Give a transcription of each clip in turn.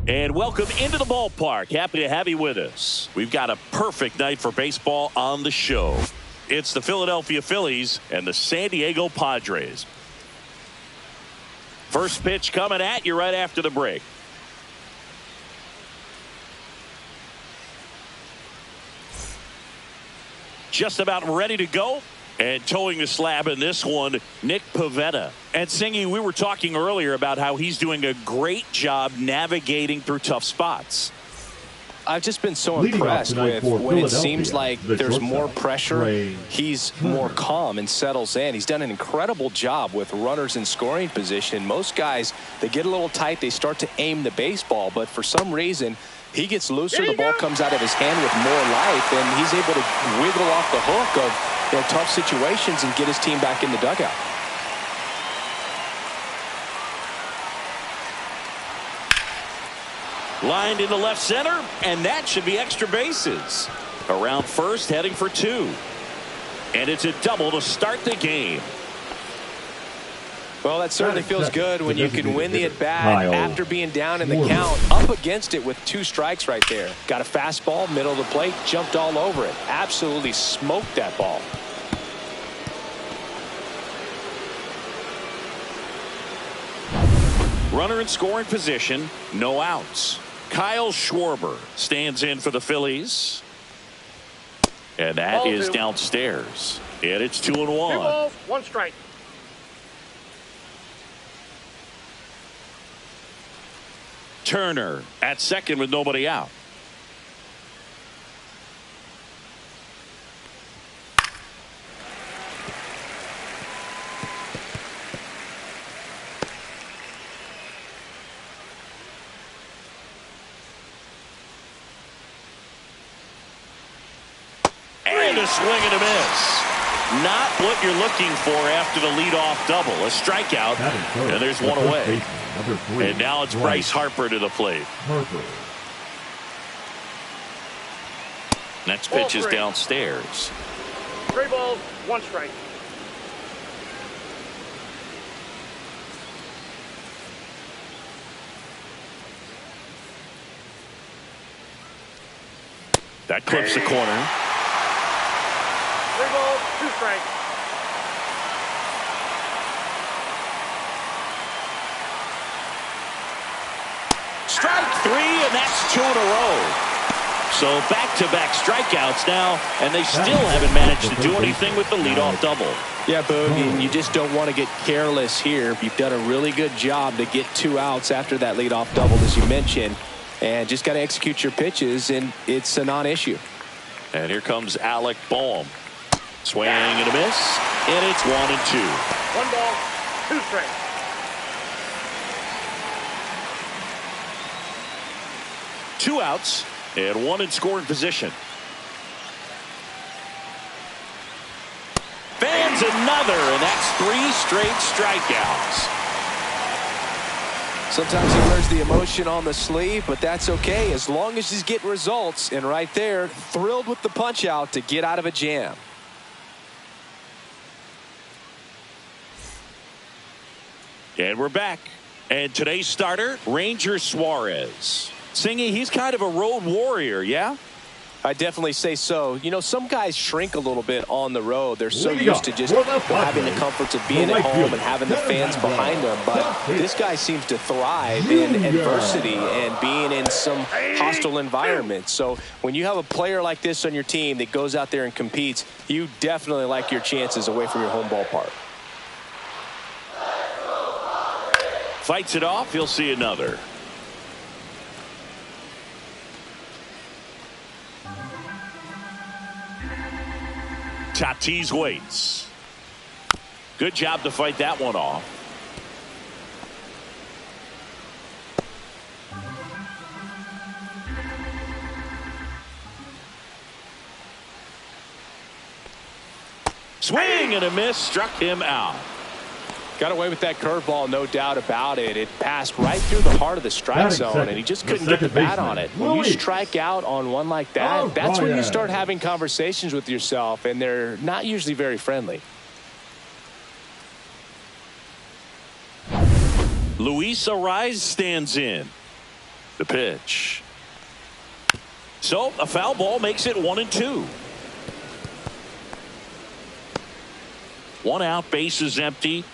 And welcome into the ballpark. Happy to have you with us. We've got a perfect night for baseball on the show. It's the Philadelphia Phillies and the San Diego Padres. First pitch coming at you right after the break. Just about ready to go. And towing the slab in this one, Nick Pivetta. And Singy, we were talking earlier about how he's doing a great job navigating through tough spots. I've just been so impressed with when it seems like there's more pressure, he's more calm and settles in. He's done an incredible job with runners in scoring position. Most guys, they get a little tight, they start to aim the baseball, but for some reason, he gets looser, the ball comes out of his hand with more life, and he's able to wiggle off the hook of tough situations and get his team back in the dugout. Lined into left center, and that should be extra bases. Around first, heading for two. And it's a double to start the game. Well, that certainly feels good when you can win the at-bat after being down in the count, up against it with 2 strikes right there. Got a fastball, middle of the plate, jumped all over it. Absolutely smoked that ball. Runner in scoring position, no outs. Kyle Schwarber stands in for the Phillies. And that is downstairs. And it's 2-1. 2 balls, 1 strike. Turner at second with nobody out. And a swing and a miss. Not what you're looking for after the leadoff double. A strikeout, and there's one away. And now it's Bryce Harper to the plate. Next pitch is downstairs. 3 balls, 1 strike. That clips the corner. 3 balls, 2 strikes. Strike 3, and that's 2 in a row. So back-to-back strikeouts now, and they still haven't managed to do anything with the leadoff double. Yeah, Boog, you just don't want to get careless here. You've done a really good job to get 2 outs after that leadoff double, as you mentioned, and just got to execute your pitches, and it's a non-issue. And here comes Alec Bohm. Swing and a miss, and it's 1-2. 1 ball, 2 strikes. Two outs and 1 in scoring position. Fans another, and that's 3 straight strikeouts. Sometimes he wears the emotion on the sleeve, but that's okay as long as he's getting results. And right there, thrilled with the punch out to get out of a jam. And we're back. And today's starter, Ranger Suarez. Singy, he's kind of a road warrior, yeah? I definitely say so. You know, some guys shrink a little bit on the road. They're so used to just having the comforts of being at home and having the fans behind them. But this guy seems to thrive in adversity and being in some hostile environments. So when you have a player like this on your team that goes out there and competes, you definitely like your chances away from your home ballpark. Fights it off. He'll see another. Tatis waits. Good job to fight that one off. Swing and a miss, struck him out. Got away with that curveball, no doubt about it. It passed right through the heart of the strike zone, and he just couldn't get the bat on it. When you strike out on one like that, that's when you start having conversations with yourself, and they're not usually very friendly. Luis Ariz stands in. The pitch. So a foul ball makes it 1-2. One out, bases empty.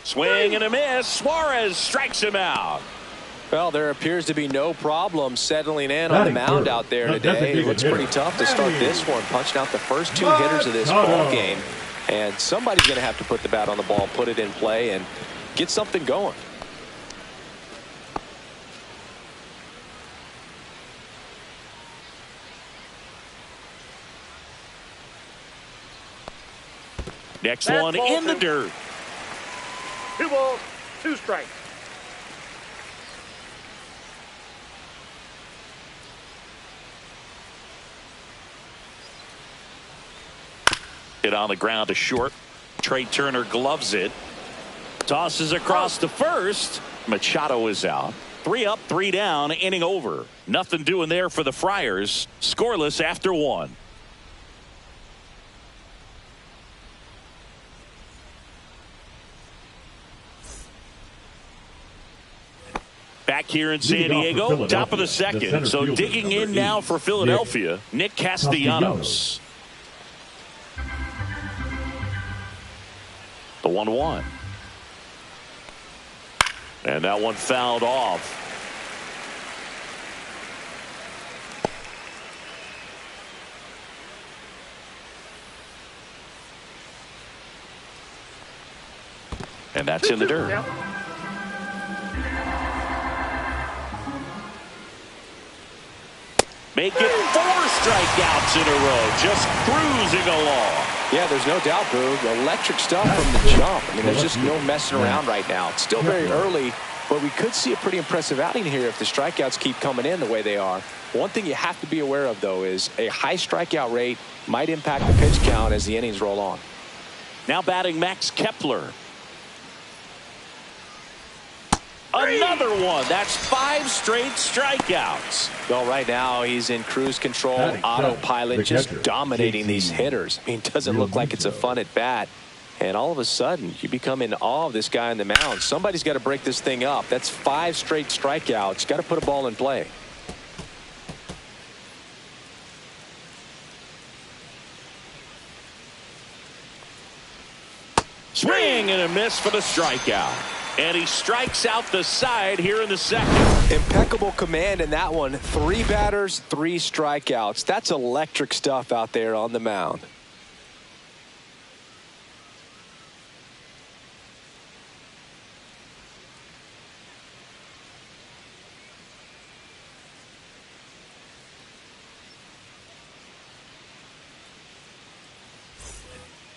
Swing and a miss. Suarez strikes him out. Well, there appears to be no problem settling in on the mound out there today. It looks pretty tough to start this one, punching out the first two hitters of this ball game. And somebody's going to have to put the bat on the ball, put it in play, and get something going. Next one in the dirt. 2 balls, 2 strikes. Hit on the ground to short. Trey Turner gloves it. Tosses across to first. Machado is out. 3 up, 3 down, inning over. Nothing doing there for the Friars. Scoreless after 1. Back here in San Diego, top of the second. So digging in now for Philadelphia, Nick Castellanos. The 1-1. And that one fouled off. And that's in the dirt. Make it 4 strikeouts in a row, just cruising along. Yeah, there's no doubt, Boog. Electric stuff from the jump. I mean, there's just no messing around right now. It's still very early, but we could see a pretty impressive outing here if the strikeouts keep coming in the way they are. One thing you have to be aware of, though, is a high strikeout rate might impact the pitch count as the innings roll on. Now batting Max Kepler. Another one. That's 5 straight strikeouts. Well, right now he's in cruise control, autopilot, just dominating these hitters. I mean, it doesn't look like it's a fun at bat. And all of a sudden, you become in awe of this guy on the mound. Somebody's got to break this thing up. That's 5 straight strikeouts. Got to put a ball in play. Swing and a miss for the strikeout. And he strikes out the side here in the second. Impeccable command in that one. 3 batters, 3 strikeouts. That's electric stuff out there on the mound.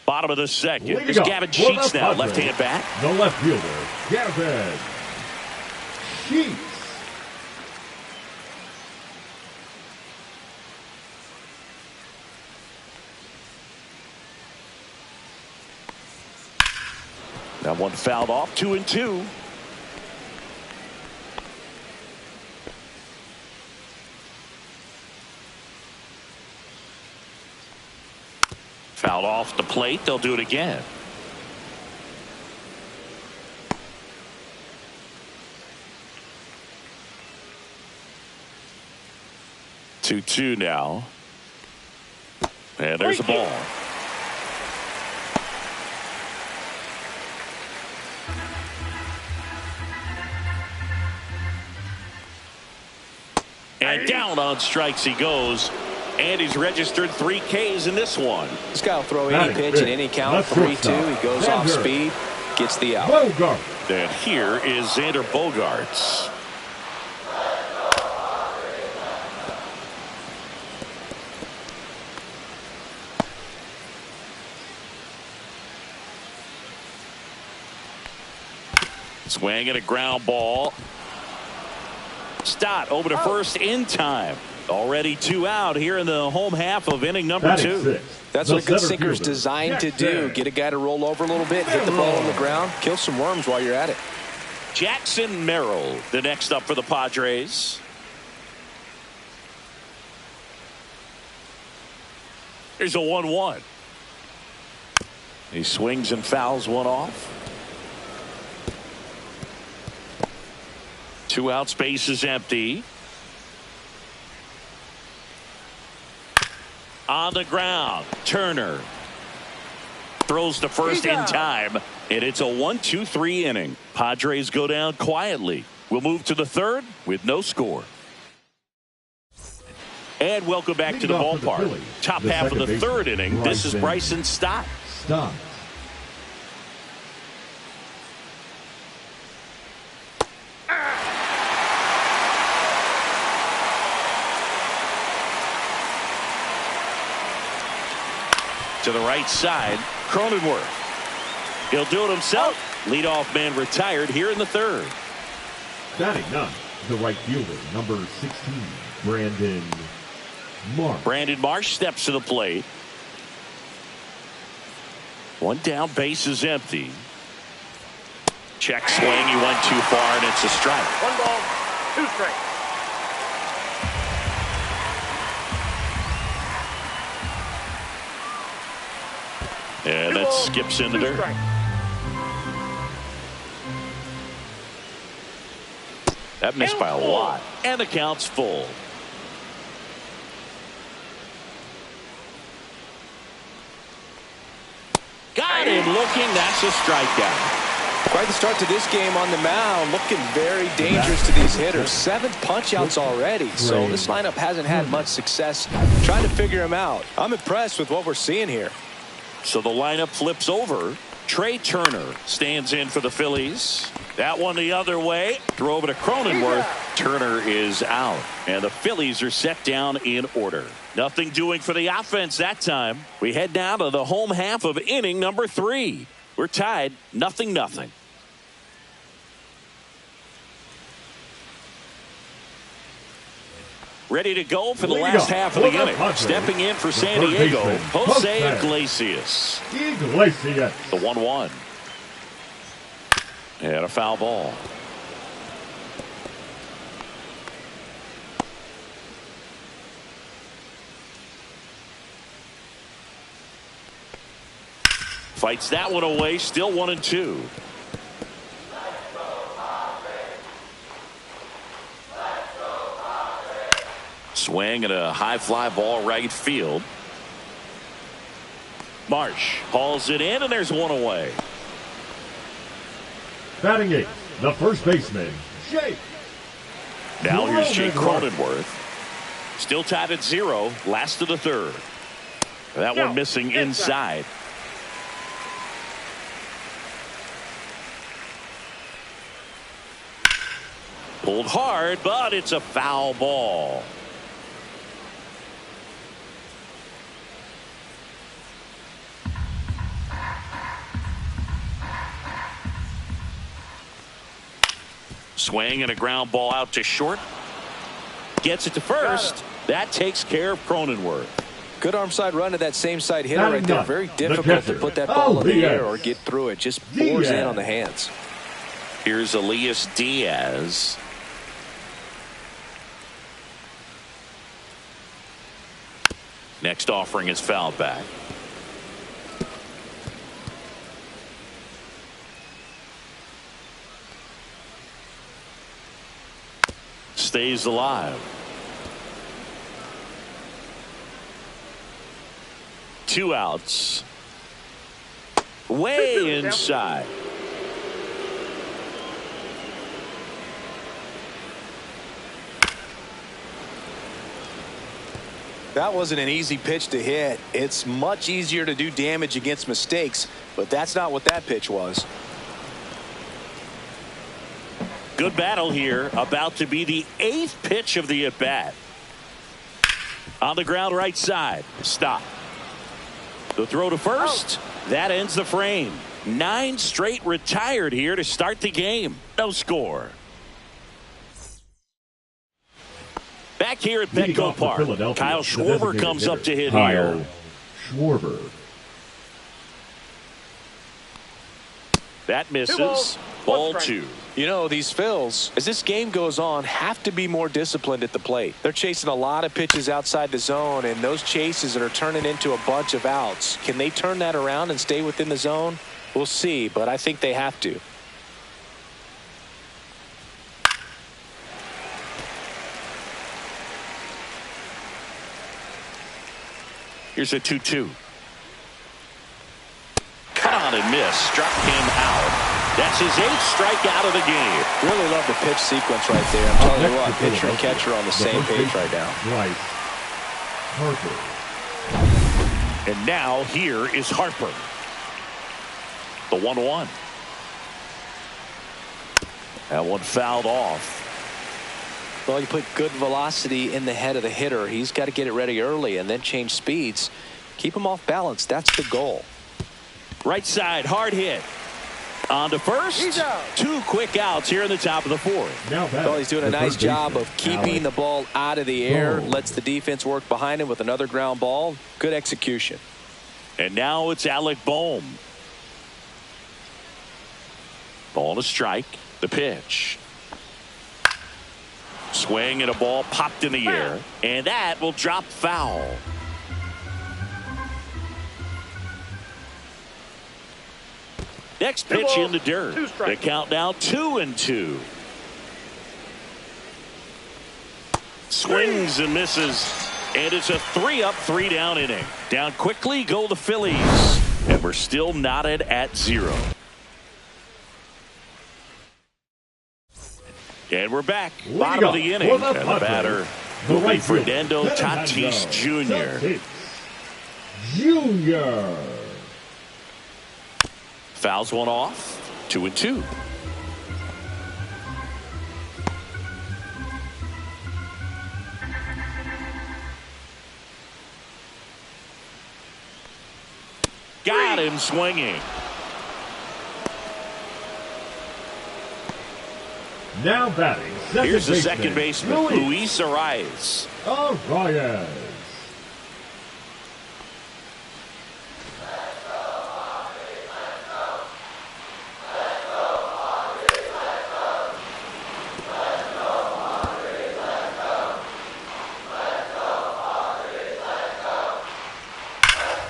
Bottom of the second. Here's Gavin Sheets now, left-hand bat. The left fielder, Gavin Sheets. That one fouled off, 2-2. Fouled off the plate. They'll do it again. Two now. And there's the ball. And down on strikes he goes. And he's registered 3 Ks in this one. This guy will throw any pitch in any count. 3-2. He goes off speed, gets the out. And here is Xander Bogaerts. Swing and a ground ball. Stott over to first in time. Already 2 out here in the home half of inning number 2. That's what a good sinker is designed to do. Get a guy to roll over a little bit, hit the ball on the ground, kill some worms while you're at it. Jackson Merrill, the next up for the Padres. Here's a 1-1. He swings and fouls one off. 2 outs, base is empty. On the ground, Turner throws to first in time, and it's a 1-2-3 inning. Padres go down quietly. We'll move to the third with no score. And welcome back to the ballpark. Top half of the third inning. This is Bryson Stott. To the right side, Cronenworth. He'll do it himself. Leadoff man retired here in the third. Batting ninth, the right fielder, number 16, Brandon Marsh. Brandon Marsh steps to the plate. One down, base is empty. Check swing, he went too far, and it's a strike. 1 ball, 2 strikes. And that skips into there. That missed by a lot. And the count's full. Got him looking. That's a strikeout. Quite the start to this game on the mound. Looking very dangerous to these hitters. 7 punch-outs already. So this lineup hasn't had much success trying to figure him out. I'm impressed with what we're seeing here. So the lineup flips over. Trey Turner stands in for the Phillies. That one the other way. Throw over to Cronenworth. Turner is out. And the Phillies are set down in order. Nothing doing for the offense that time. We head down to the home half of inning number 3. We're tied 0-0. Ready to go for the last half of the inning. Stepping in for San Diego, Jose Iglesias. The 1-1. And a foul ball. Fights that one away, still 1-2. Swing and a high fly ball right field. Marsh hauls it in, and there's one away. Batting 8th, the first baseman, Jake. Now here's Jake Cronenworth. Still tied at 0, last of the third. That one missing inside. Pulled hard, but it's a foul ball. Swing and a ground ball out to short. Gets it to first. That takes care of Cronenworth. Good arm side run to that same side hitter right there. Very difficult to put that ball in the air or get through it. Just pours in on the hands. Here's Elias Diaz. Next offering is fouled back. Stays alive. 2 outs. Way inside. That wasn't an easy pitch to hit. It's much easier to do damage against mistakes, but that's not what that pitch was. Good battle here. About to be the 8th pitch of the at-bat. On the ground right side. Stop. The throw to first. That ends the frame. 9 straight retired here to start the game. No score. Back here at Petco Park, Kyle Schwarber comes up to hit here. Schwarber. That misses. Ball 2. You know, these Phils, as this game goes on, have to be more disciplined at the plate. They're chasing a lot of pitches outside the zone, and those chases are turning into a bunch of outs. Can they turn that around and stay within the zone? We'll see, but I think they have to. Here's a 2-2. Cut on and miss. Struck him out. That's his 8th strikeout of the game. Really love the pitch sequence right there. I'm telling you what, pitcher and catcher on the same page right now. Right. Harper. And now here is Harper. The 1-1. That one fouled off. Well, you put good velocity in the head of the hitter. He's got to get it ready early and then change speeds. Keep him off balance. That's the goal. Right side, hard hit. On to first. 2 quick outs here in the top of the 4th. Well, he's doing a nice job of keeping the ball out of the air. Lets the defense work behind him with another ground ball. Good execution. And now it's Alec Bohm. Ball and a strike. The pitch. Swing and a ball popped in the air. And that will drop foul. Next pitch in the dirt. The count now 2-2. Swings and misses. And it's a 3-up, 3-down inning. Down quickly go the Phillies. And we're still knotted at 0. And we're back. Bottom of the inning. And the batter, Fernando Tatis Jr. Fouls one off. 2-2. Got him swinging. Now batting. Here's the second baseman, Luis Arias. Arias.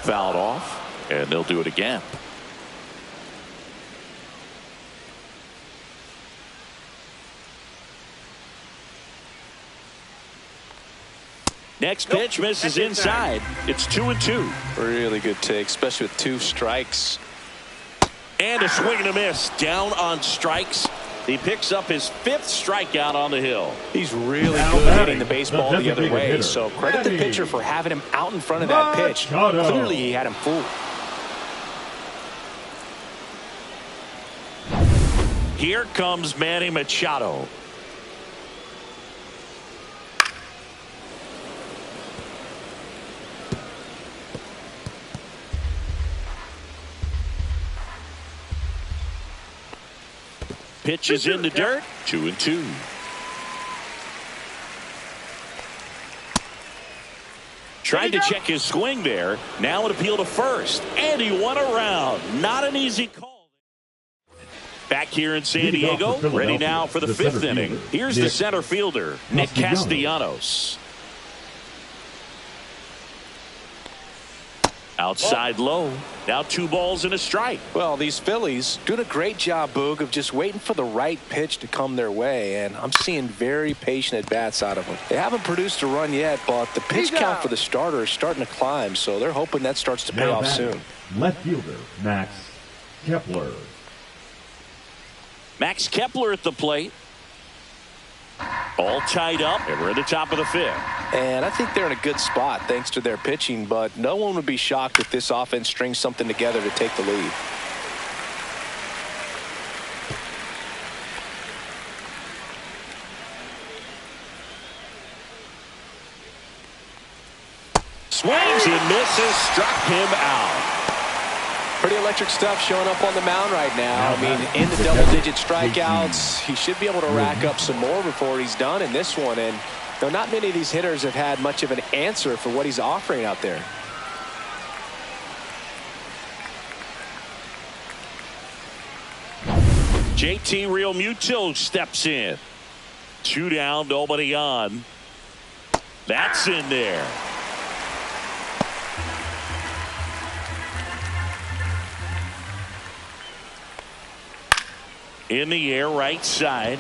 Fouled off, and they'll do it again. Next pitch misses inside. It's 2-2. Really good take, especially with 2 strikes. And a swing and a miss. Down on strikes. He picks up his 5th strikeout on the hill. He's really good at hitting the baseball the other way. So credit the pitcher for having him out in front of that pitch. Clearly he had him fooled. Here comes Manny Machado. Pitch is in the dirt. 2-2. Tried to check his swing there. Now an appeal to first. And he won around. Not an easy call. Back here in San Diego. Ready now for the 5th inning. Here's the center fielder, Nick Castellanos. Outside low. Now 2 balls and a strike. Well, these Phillies doing a great job, Boog, of just waiting for the right pitch to come their way. And I'm seeing very patient at-bats out of them. They haven't produced a run yet, but the pitch count for the starter is starting to climb. So they're hoping that starts to pay off soon. Left fielder, Max Kepler. Max Kepler at the plate. All tied up, and we're at the top of the 5th. And I think they're in a good spot thanks to their pitching, but no one would be shocked if this offense strings something together to take the lead. Swings and misses, struck him out. Pretty electric stuff showing up on the mound right now. I mean, in the double-digit strikeouts, he should be able to rack up some more before he's done in this one. And though not many of these hitters have had much of an answer for what he's offering out there. JT Realmuto steps in. 2 down, nobody on. That's in there. In the air, right side.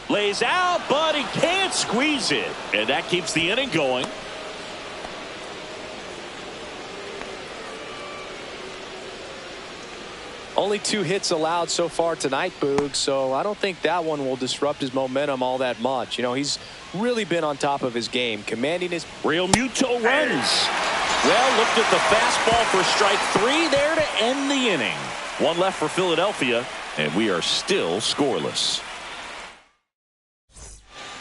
Lays out, but he can't squeeze it. And that keeps the inning going. Only 2 hits allowed so far tonight, Boog, so I don't think that one will disrupt his momentum all that much. You know, he's really been on top of his game, commanding his... Real Muto runs. Well, looked at the fastball for strike 3 there to end the inning. 1 left for Philadelphia, and we are still scoreless.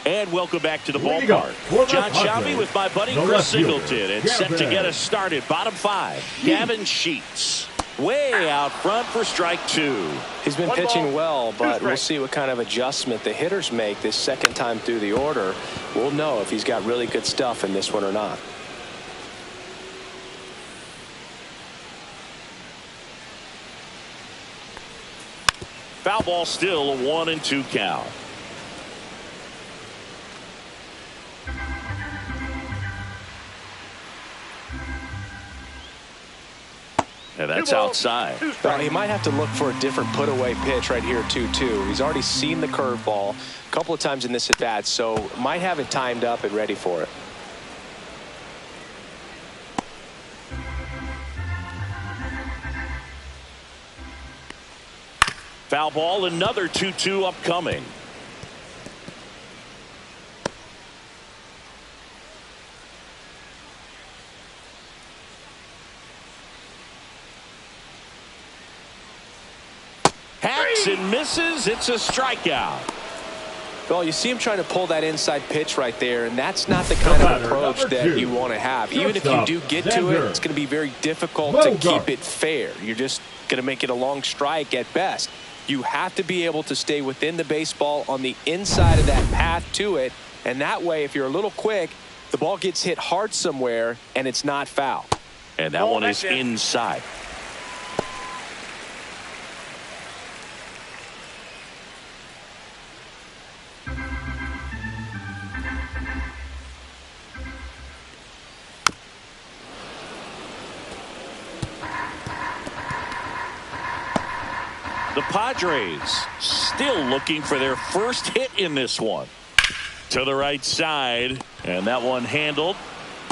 And welcome back to the ballpark. John Shelby with my buddy Chris Singleton, and set to get us started. Bottom 5, Gavin Sheets. Way out front for strike 2. He's been pitching well, but we'll see what kind of adjustment the hitters make this second time through the order. We'll know if he's got really good stuff in this one or not. Foul ball, still a 1-2 count. And that's outside. Well, he might have to look for a different put-away pitch right here, 2-2. He's already seen the curveball a couple of times in this at-bat, so might have it timed up and ready for it. Foul ball, another 2-2 upcoming. Hacks and misses. It's a strikeout. Well, you see him trying to pull that inside pitch right there, and that's not the kind of approach that you want to have. Even if you do get to it, it's going to be very difficult to keep it fair. You're just going to make it a long strike at best. You have to be able to stay within the baseball on the inside of that path to it, and that way, if you're a little quick, the ball gets hit hard somewhere, and it's not foul. And that one is inside. The Padres still looking for their first hit in this one. To the right side, and that one handled.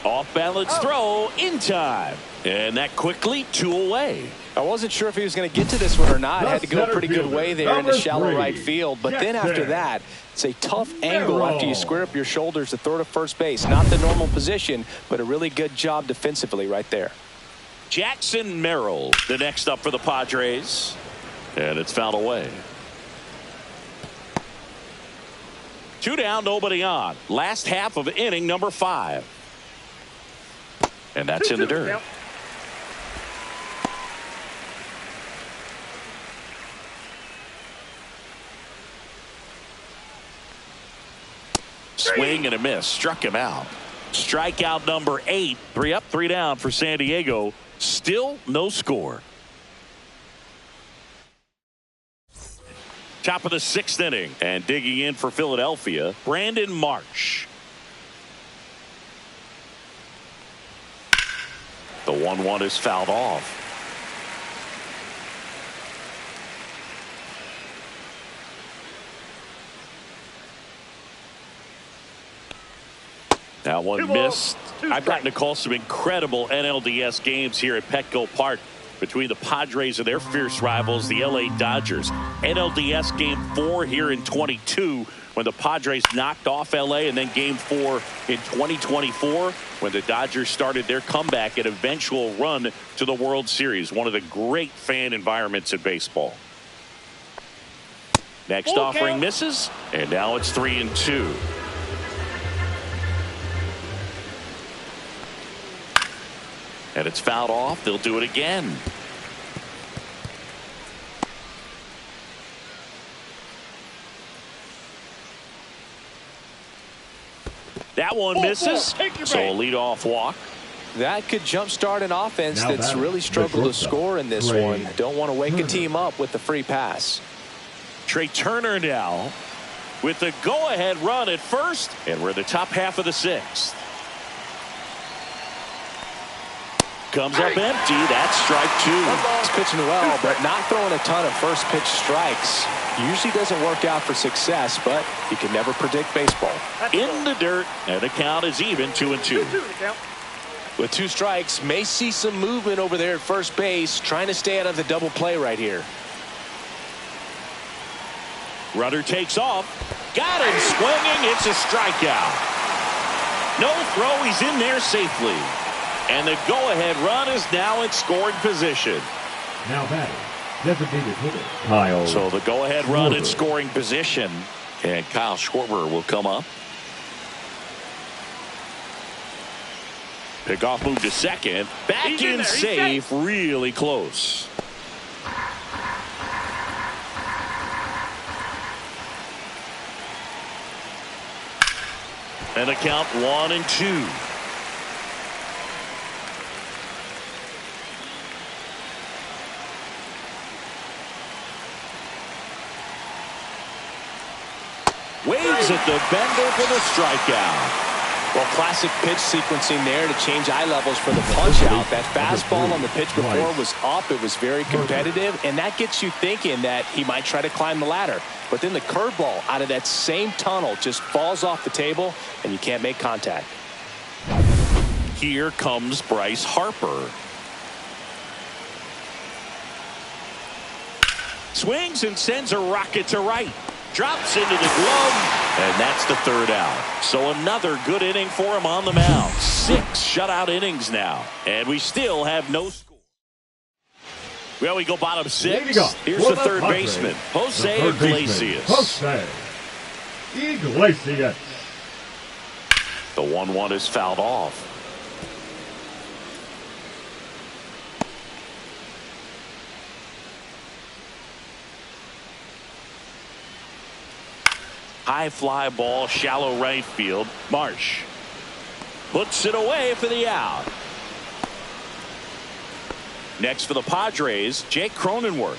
Off balance throw in time, and that quickly 2 away. I wasn't sure if he was going to get to this one or not. Had to go a pretty good way there in the shallow right field, but then after that, it's a tough angle after you square up your shoulders to throw to first base. Not the normal position, but a really good job defensively right there. Jackson Merrill, the next up for the Padres. And it's fouled away. 2 down, nobody on. Last half of inning number 5. And that's in the dirt. Swing and a miss. Struck him out. Strikeout number 8. 3 up, 3 down for San Diego. Still no score. Top of the 6th inning, and digging in for Philadelphia, Brandon Marsh. The 1-1 is fouled off. That one missed. I've gotten to call some incredible NLDS games here at Petco Park between the Padres and their fierce rivals, the LA Dodgers. NLDS Game 4 here in 22 when the Padres knocked off LA, and then Game 4 in 2024 when the Dodgers started their comeback and eventual run to the World Series. One of the great fan environments in baseball. Next offering misses, and now it's 3-2. And it's fouled off. They'll do it again. That one misses. So a leadoff walk. That could jumpstart an offense that's really struggled to score in this one. Don't want to wake a team up with the free pass. Trey Turner now with the go-ahead run at first. And we're in the top half of the 6th. Comes up empty. That's strike 2. He's pitching well, but not throwing a ton of first pitch strikes. Usually doesn't work out for success, but you can never predict baseball. In the dirt, and the count is even, 2-2. With 2 strikes, may see some movement over there at first base, trying to stay out of the double play right here. Runner takes off. Got him swinging. It's a strikeout. No throw. He's in there safely. And the go-ahead run is now in scoring position. Now batting, designated hitter Kyle. So the go-ahead run in scoring position. And Kyle Schwarber will come up. Pickoff move to second. Back in safe. Really close. And a count 1-2. Waves at the bender for the strikeout. Well, classic pitch sequencing there to change eye levels for the punch out. That fastball on the pitch before was up. It was very competitive, and that gets you thinking that he might try to climb the ladder. But then the curveball out of that same tunnel just falls off the table, and you can't make contact. Here comes Bryce Harper. Swings and sends a rocket to right. Drops into the glove, and that's the 3rd out. So another good inning for him on the mound. 6 shutout innings now, and we still have no score. Well, we go bottom 6. Here's the 3rd baseman, Jose Iglesias. Jose Iglesias. The 1-1 is fouled off. High fly ball, shallow right field. Marsh puts it away for the out. Next for the Padres, Jake Cronenworth.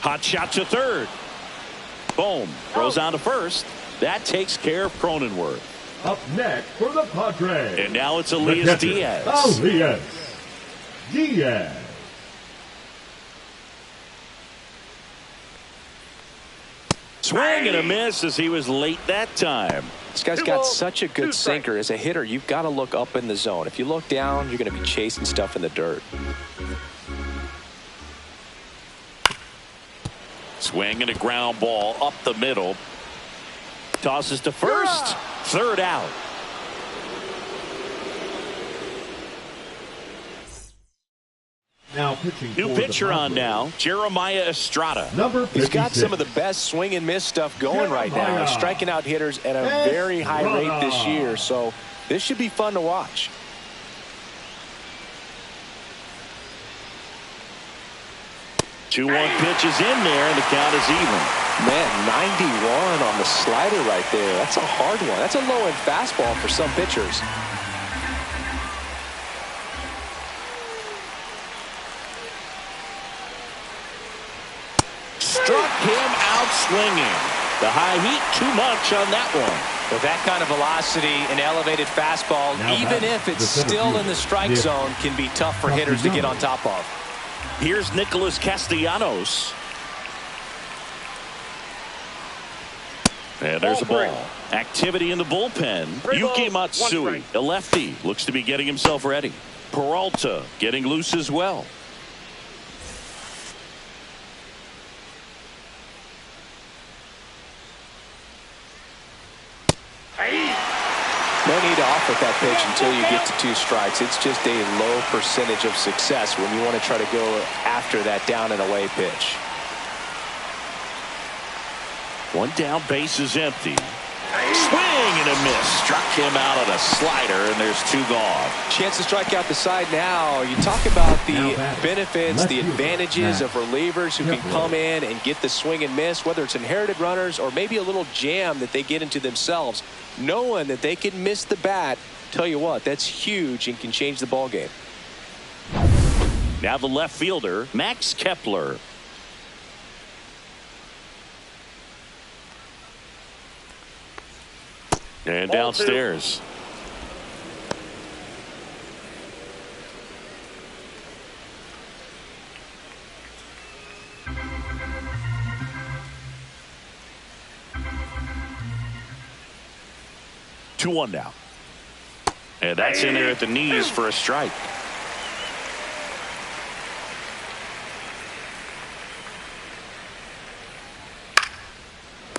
Hot shot to third. Boom. Throws on to first. That takes care of Cronenworth. Up next for the Padres. And now it's Elias Diaz. Elias Diaz. Swing and a miss as he was late that time. This guy's got such a good sinker. As a hitter, you've got to look up in the zone. If you look down, you're going to be chasing stuff in the dirt. Swing and a ground ball up the middle. Tosses to first. 3rd out. Now pitching. New pitcher on now, Jeremiah Estrada. He's got some of the best swing and miss stuff going right now. He's striking out hitters at a very high rate this year, so this should be fun to watch. Two 1 pitch is in there, and the count is even. Man, 91 on the slider right there. That's a hard one. That's a low-end fastball for some pitchers. Struck him out swinging. The high heat, too much on that one. With that kind of velocity, an elevated fastball, even if it's still in the strike zone, can be tough for hitters to get on top of. Here's Nicholas Castellanos. And there's a ball. Activity in the bullpen. Yuki Matsui, a lefty, looks to be getting himself ready. Peralta getting loose as well. No need to offer that pitch until you get to 2 strikes. It's just a low percentage of success when you want to try to go after that down and away pitch. 1 down, base is empty. Swing and a miss. Struck him out on a slider, and there's 2 gone. Chance to strike out the side now. You talk about the benefits, the advantages of relievers who can come in and get the swing and miss, whether it's inherited runners or maybe a little jam that they get into themselves. Knowing that they can miss the bat, tell you what, that's huge and can change the ball game. Now the left fielder, Max Kepler. And downstairs. 2-1 now. And that's in there at the knees for a strike.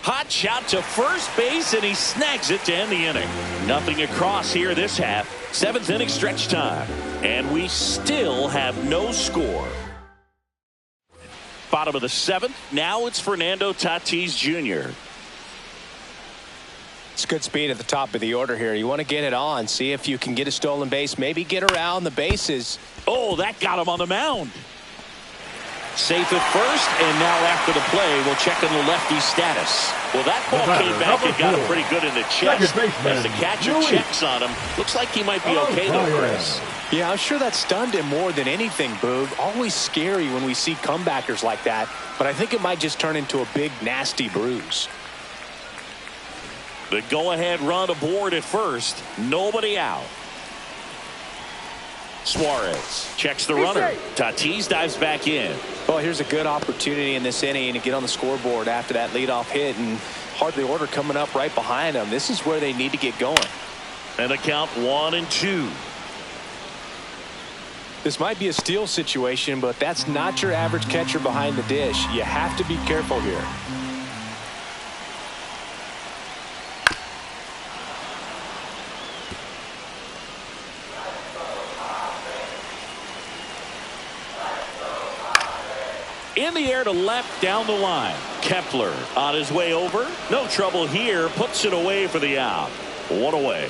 Hot shot to first base, and he snags it to end the inning. Nothing across here this half. 7th inning stretch time. And we still have no score. Bottom of the 7th. Now it's Fernando Tatis Jr. It's good speed at the top of the order here. You want to get it on. See if you can get a stolen base. Maybe get around the bases. Oh, that got him on the mound. Safe at first, and now after the play, we'll check on the lefty status. Well, that ball came back and got him pretty good in the chest. As the catcher checks on him, looks like he might be okay though, Chris. Yeah, I'm sure that stunned him more than anything, Boog. Always scary when we see comebackers like that, but I think it might just turn into a big, nasty bruise. The go-ahead run aboard at first. Nobody out. Suarez checks the runner. Tatis dives back in. Well, here's a good opportunity in this inning to get on the scoreboard after that leadoff hit, and hardly order coming up right behind them. This is where they need to get going. And the count 1-2. This might be a steal situation, but that's not your average catcher behind the dish. You have to be careful here. In the air to left down the line. Kepler on his way over. No trouble here. Puts it away for the out. 1 away.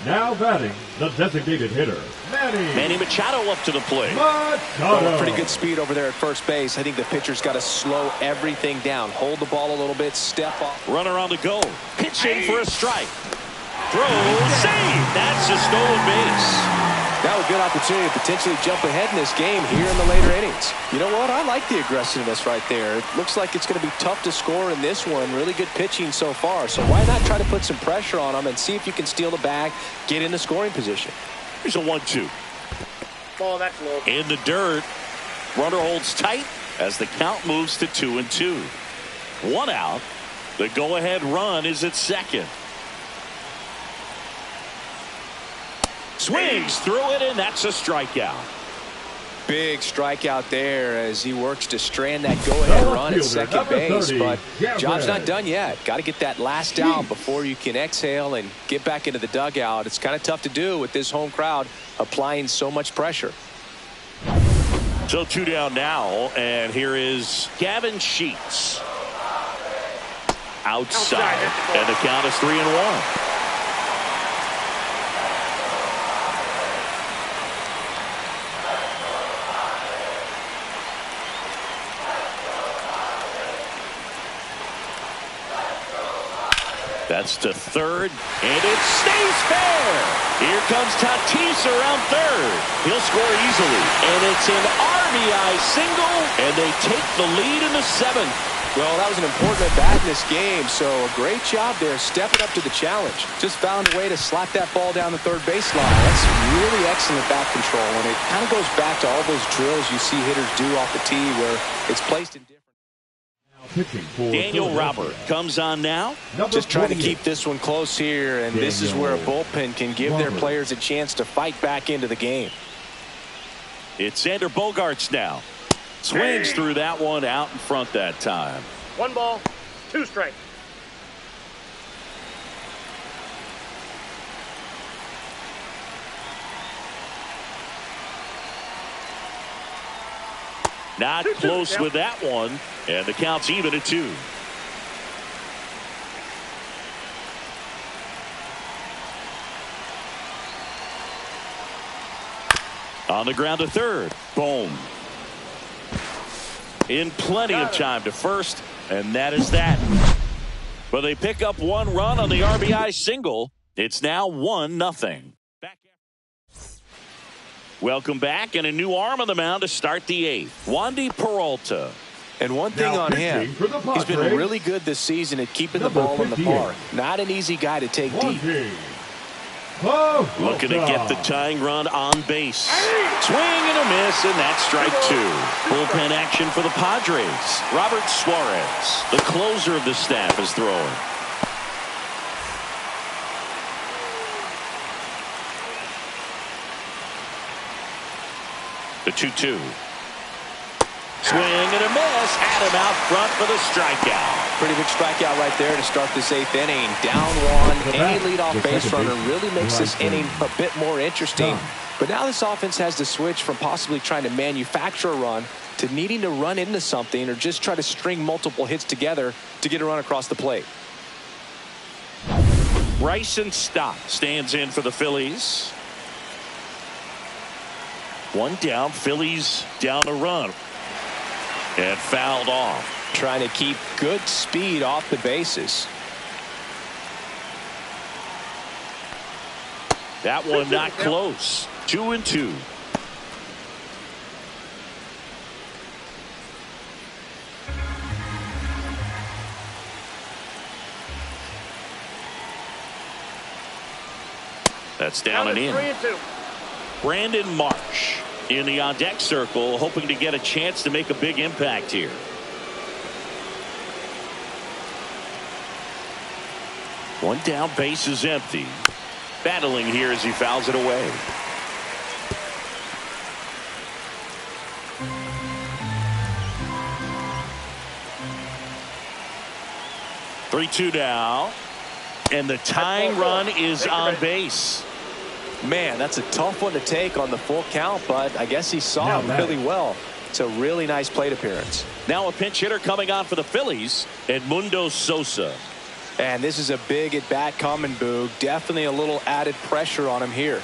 Now batting, the designated hitter, Manny Machado up to the plate. Oh, pretty good speed over there at first base. I think the pitcher's got to slow everything down. Hold the ball a little bit. Step off. Runner on the go. Pitching for a strike. Throw. Save. That's a stolen base. Now a good opportunity to potentially jump ahead in this game here in the later innings. You know what? I like the aggressiveness right there. It looks like it's going to be tough to score in this one. Really good pitching so far. So why not try to put some pressure on them and see if you can steal the bag, get in the scoring position. Here's a 1-2. Ball, that's low. In the dirt. Runner holds tight as the count moves to 2-2. 1 out. The go-ahead run is at second. Swings through it, and that's a strikeout. Big strikeout there as he works to strand that go-ahead run at second base. But job's not done yet. Got to get that last out before you can exhale and get back into the dugout. It's kind of tough to do with this home crowd applying so much pressure. So 2 down now, and here is Gavin Sheets. Outside, and the count is 3-1. That's to third, and it stays fair. Here comes Tatis around third. He'll score easily, and it's an RBI single, and they take the lead in the 7th. Well, that was an important at-bat in this game, so a great job there stepping up to the challenge. Just found a way to slap that ball down the third baseline. That's really excellent bat control, and it kind of goes back to all those drills you see hitters do off the tee where it's placed in different. Daniel Robert comes on now. Just trying to keep this one close here, and this is where a bullpen can give their players a chance to fight back into the game. It's Xander Bogaerts now. Swings through that one out in front that time. 1 ball, 2 strikes. Not close with that one, and the count's even at 2. On the ground to third. Boom. In plenty of time to first, and that is that. But they pick up 1 run on the RBI single. It's now 1-0. Welcome back, and a new arm on the mound to start the 8th. Wandy Peralta. And one thing on him, he's been really good this season at keeping the ball in the park. Not an easy guy to take deep. Oh, looking to get the tying run on base. Swing and a miss, and that's strike two. Bullpen action for the Padres. Robert Suarez, the closer of the staff, is throwing. The 2-2. Swing and a miss. Had him out front for the strikeout. Pretty big strikeout right there to start this 8th inning. Down one. Any leadoff base runner really makes this inning a bit more interesting. But now this offense has to switch from possibly trying to manufacture a run to needing to run into something or just try to string multiple hits together to get a run across the plate. Bryson Stott stands in for the Phillies. One down. Phillies down a run. And fouled off. Trying to keep good speed off the bases. That one not close. 2-2. That's down and in. 3-2. Brandon Marsh in the on-deck circle, hoping to get a chance to make a big impact here. One down, base is empty. Battling here as he fouls it away. Three-two now, and the tying run is on base. Man, that's a tough one to take on the full count, but I guess he saw it really well. It's a really nice plate appearance. Now a pinch hitter coming on for the Phillies, Edmundo Sosa. And this is a big at-bat coming, Boog. Definitely a little added pressure on him here.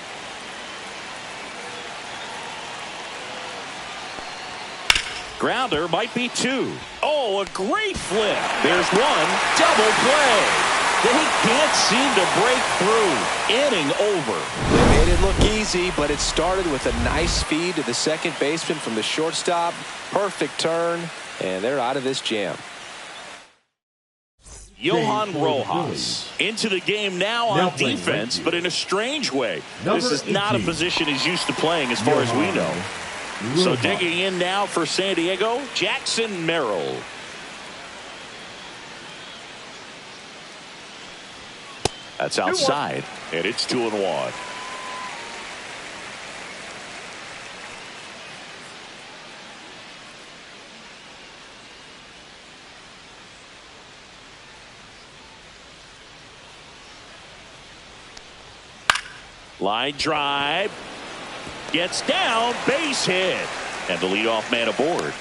Grounder might be two. Oh, a great flip. There's one. Double play. They can't seem to break through. Inning over. They made it look easy, but it started with a nice feed to the second baseman from the shortstop. Perfect turn, and they're out of this jam. Johan Rojas into the game now on defense, but in a strange way. This is not a position he's used to playing as far as we know. So digging in now for San Diego, Jackson Merrill. That's outside, and it's 2-1. Line drive. Gets down, base hit. And the leadoff man aboard.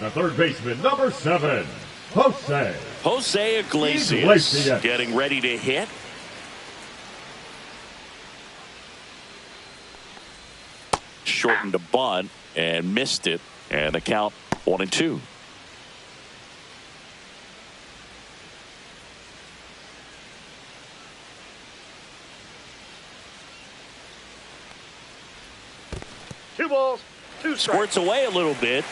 The third baseman, number 7, Jose Iglesias getting ready to hit. Shortened a bunt and missed it. And the count 1-2. Two balls, two strikes. Squirts away a little bit.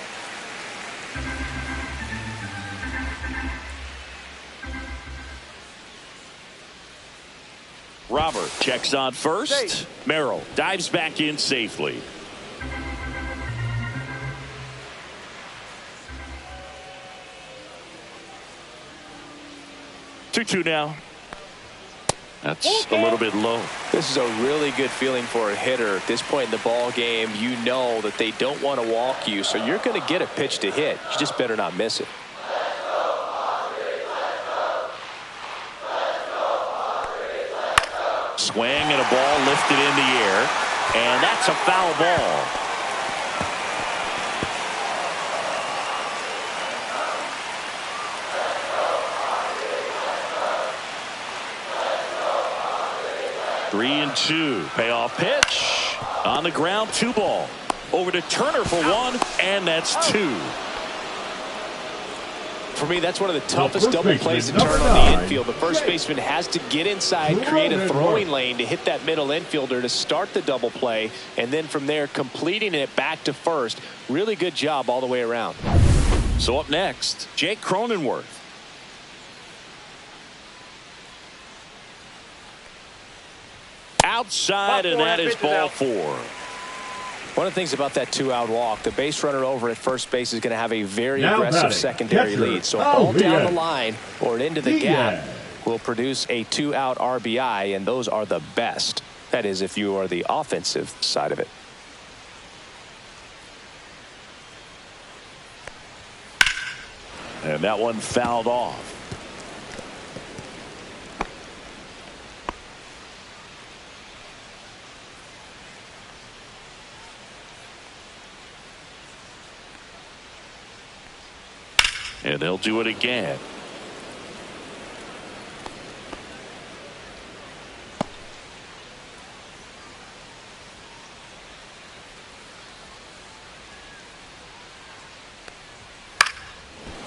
Robert checks on first. Safe. Merrill dives back in safely. Two now. That's a little bit low. This is a really good feeling for a hitter. At this point in the ball game, you know that they don't want to walk you, so you're going to get a pitch to hit. You just better not miss it. Swing and a ball lifted in the air, and that's a foul ball. Three and two. Payoff pitch. On the ground, 2 ball. Over to Turner for 1, and that's 2. For me, that's one of the toughest double plays to turn on the infield. The first baseman has to get inside, create a throwing lane to hit that middle infielder to start the double play, and then from there, completing it back to first. Really good job all the way around. So up next, Jake Cronenworth. outside, and that is ball 4. One of the things about that 2-out walk, the base runner over at first base is going to have a very aggressive secondary lead. So a ball down the line or into the gap will produce a 2-out RBI, and those are the best. That is, if you are the offensive side of it. And that one fouled off. And they'll do it again.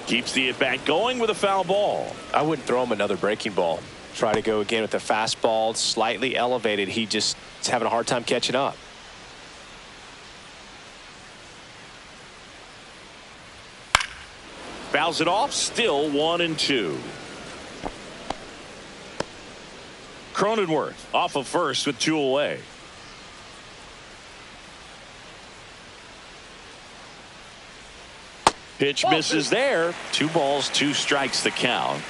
Keeps the at-bat going with a foul ball. I wouldn't throw him another breaking ball. Try to go again with the fastball, slightly elevated. He just is having a hard time catching up. Fouls it off, still 1-2. Cronenworth off of first with 2 away. Pitch misses there. 2 balls, 2 strikes the count.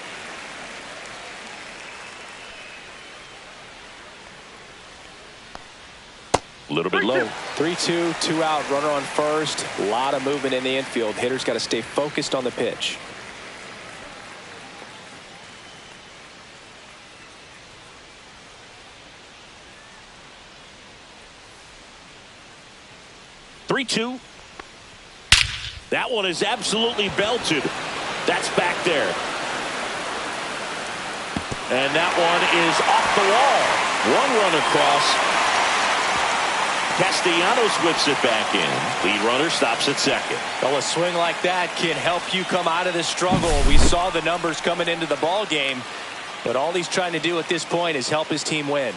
A little bit low. 3-2, 2-out, runner on first. A lot of movement in the infield. Hitter's got to stay focused on the pitch. Three-two. That one is absolutely belted. That's back there. And that one is off the wall. 1 run across. Castellanos whips it back in. Lead runner stops at second. Well, a swing like that can help you come out of the struggle. We saw the numbers coming into the ball game, but all he's trying to do at this point is help his team win.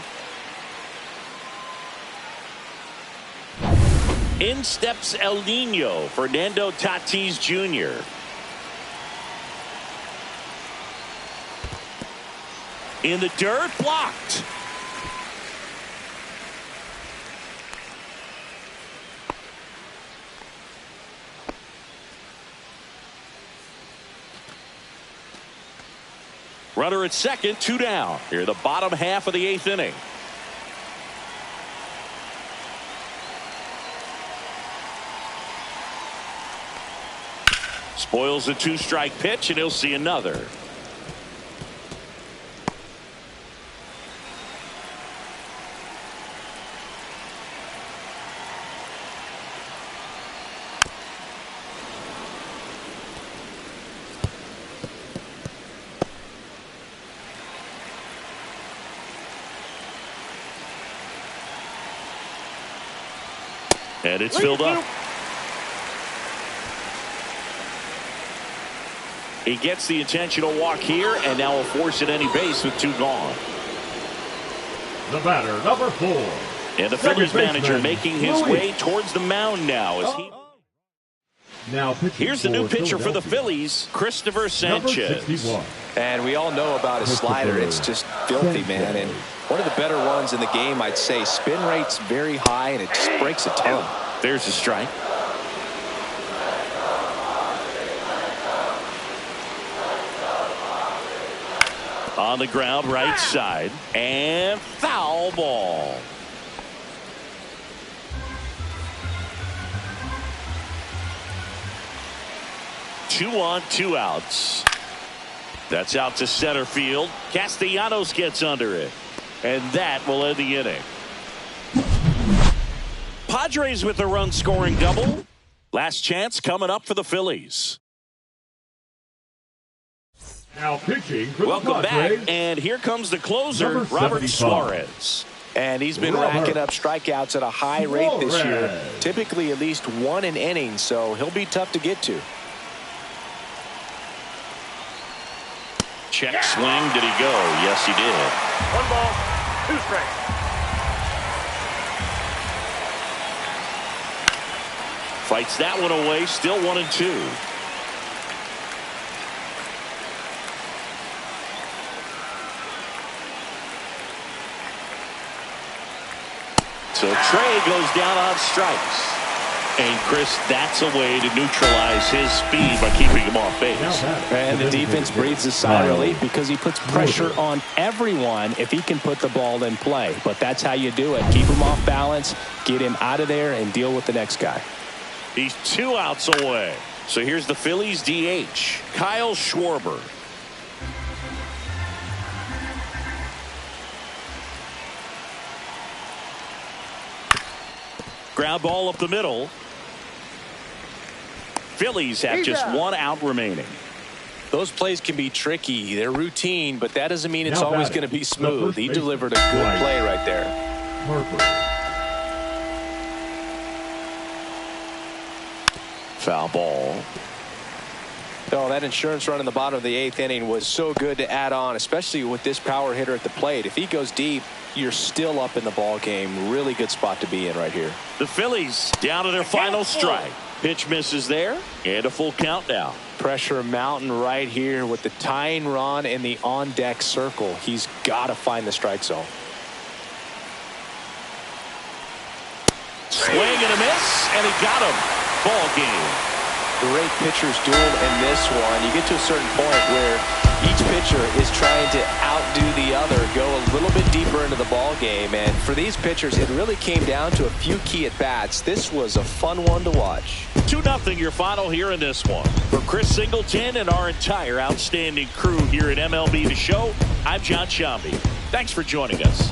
In steps El Nino, Fernando Tatis Jr. In the dirt, blocked. Runner at second, 2 down. Here, the bottom half of the 8th inning. Spoils a 2-strike pitch, and he'll see another. And it's filled up. He gets the intentional walk here, and now will force at any base with 2 gone. The batter, number 4. And the Phillies manager making his way towards the mound now. As he... Now here's the new pitcher for the Phillies, Christopher Sanchez. And we all know about his slider. It's just filthy, man. And one of the better ones in the game, I'd say. Spin rate's very high, and it just breaks a ton. There's a strike. On the ground, right side, and foul ball. Two on, 2 outs. That's out to center field. Castellanos gets under it, and that will end the inning. Padres with a run-scoring double. Last chance coming up for the Phillies. Now pitching for Welcome the Padres. back, and here comes the closer, Robert Suarez. And he's been racking up strikeouts at a high rate this year, typically at least 1 an inning, so he'll be tough to get to. Check swing. Did he go? Yes, he did. 1 ball, 2 strikes. Fights that one away. Still 1-2. So Trey goes down on strikes. And, Chris, that's a way to neutralize his speed by keeping him off base. And the defense breathes a sigh of relief because he puts pressure on everyone if he can put the ball in play. But that's how you do it. Keep him off balance, get him out of there, and deal with the next guy. He's 2 outs away. So here's the Phillies DH, Kyle Schwarber. Ground ball up the middle. Phillies have just 1 out remaining. Those plays can be tricky. They're routine, but that doesn't mean it's always going to be smooth. He delivered a good play right there. Foul ball. Oh, that insurance run in the bottom of the 8th inning was so good to add on, especially with this power hitter at the plate. If he goes deep, you're still up in the ball game. Really good spot to be in right here. The Phillies down to their final strike. Pitch misses there, and a full count now. Pressure mountain right here with the tying run in the on-deck circle. He's got to find the strike zone. Swing and a miss, and he got him. Ball game. Great pitchers duel in this one. You get to a certain point where each pitcher is trying to outdo the other, go a little bit deeper into the ball game. And for these pitchers, it really came down to a few key at-bats. This was a fun one to watch. 2-0 your final here in this one. For Chris Singleton and our entire outstanding crew here at MLB The Show, I'm John Shambi. Thanks for joining us.